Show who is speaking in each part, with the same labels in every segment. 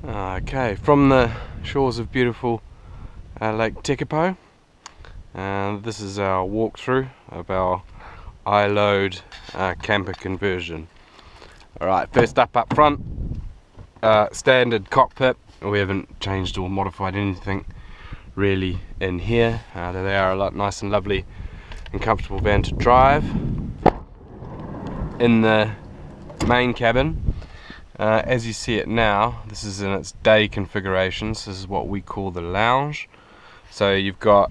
Speaker 1: Okay, from the shores of beautiful Lake Tekapo, this is our walkthrough of our iLoad camper conversion. Alright, first up front, standard cockpit. We haven't changed or modified anything really in here. They are a lot nice and lovely and comfortable van to drive. In the main cabin, as you see it now, this is in its day configurations. This is what we call the lounge. So you've got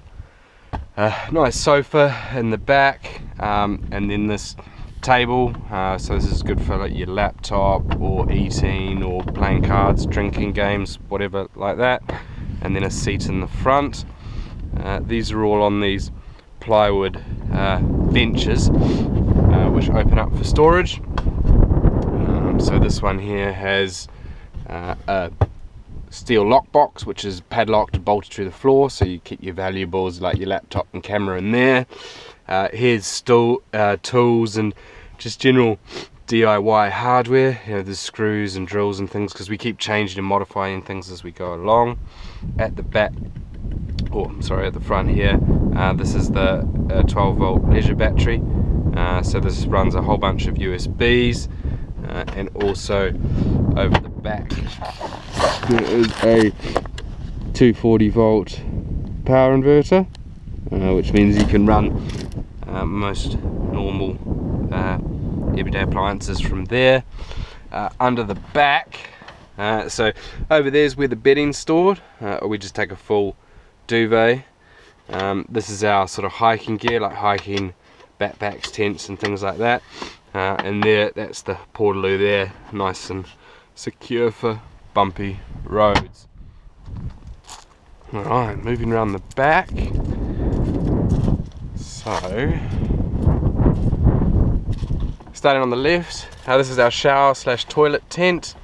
Speaker 1: a nice sofa in the back, and then this table. So this is good for like your laptop or eating or playing cards, drinking games, whatever like that. And then a seat in the front. These are all on these plywood benches, which open up for storage. So this one here has a steel lockbox, which is padlocked and bolted to the floor, so you keep your valuables like your laptop and camera in there. Here's still tools and just general DIY hardware. You know, there's screws and drills and things, because we keep changing and modifying things as we go along. At the back, at the front here, this is the 12-volt leisure battery. So this runs a whole bunch of USBs. And also over the back there is a 240-volt power inverter, which means you can run most normal everyday appliances from there. Under the back, so over there's where the bedding's stored, or we just take a full duvet. This is our sort of hiking gear, like hiking backpacks, tents and things like that. And there, that's the portaloo there, nice and secure for bumpy roads. Alright, moving around the back. So, starting on the left, this is our shower / toilet tent,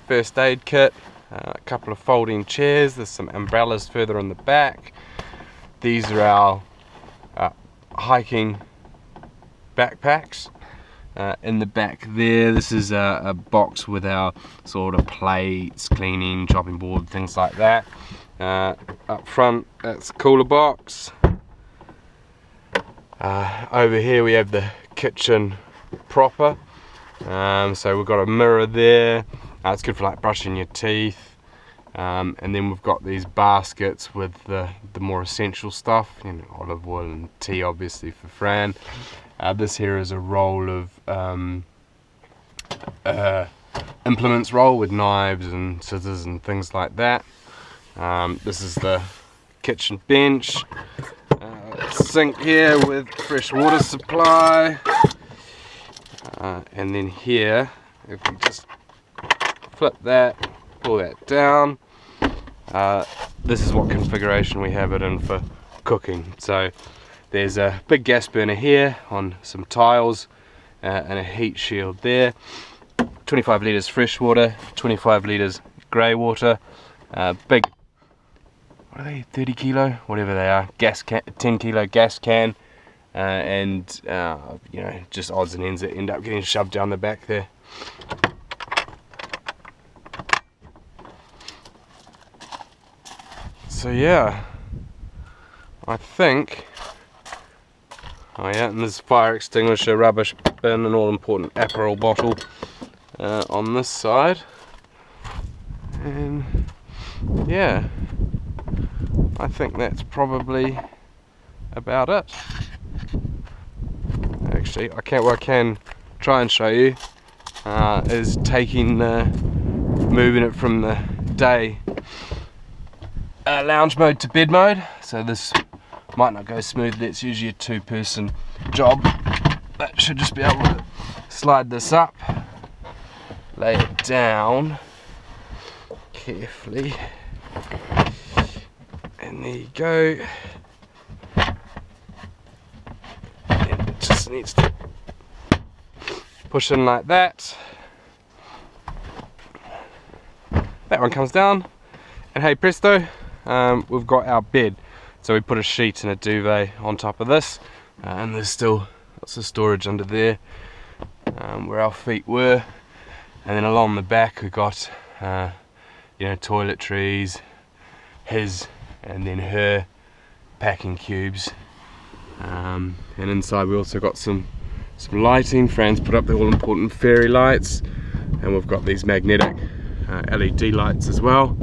Speaker 1: first aid kit, a couple of folding chairs, there's some umbrellas further in the back. These are our hiking backpacks. In the back there, this is a box with our sort of plates, cleaning, chopping board, things like that. Up front, that's a cooler box. Over here we have the kitchen proper. So we've got a mirror there. It's good for like brushing your teeth. And then we've got these baskets with the more essential stuff, you know, olive oil and tea obviously for Fran. This here is a roll of implements roll with knives and scissors and things like that. This is the kitchen bench, sink here with fresh water supply, and then here, if we just flip that, pull that down, this is what configuration we have it in for cooking. So there's a big gas burner here on some tiles, and a heat shield there. 25 litres fresh water, 25 litres grey water, big, what are they, 30 kilo, whatever they are, gas can, 10 kilo gas can, and you know, just odds and ends that end up getting shoved down the back there. So yeah, I think, oh yeah, and there's fire extinguisher, rubbish bin, an all-important Aperol bottle on this side. And yeah, I think that's probably about it. Actually, what I can try and show you is moving it from the day lounge mode to bed mode. So this might not go smoothly, it's usually a two-person job. That should just be able to slide this up, lay it down carefully, and there you go. And it just needs to push in like that. That one comes down, and hey presto, we've got our bed. So we put a sheet and a duvet on top of this, and there's still lots of storage under there where our feet were. And then along the back we've got you know, toiletries, his and then her packing cubes. And inside we also got some lighting. Fran's put up the all important fairy lights, and we've got these magnetic LED lights as well.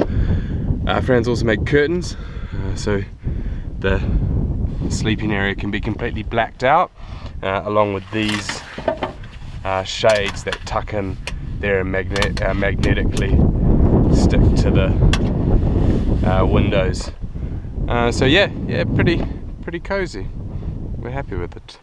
Speaker 1: Fran's also made curtains, so the sleeping area can be completely blacked out, along with these shades that tuck in there and magnetically stick to the windows. So yeah, pretty cozy. We're happy with it.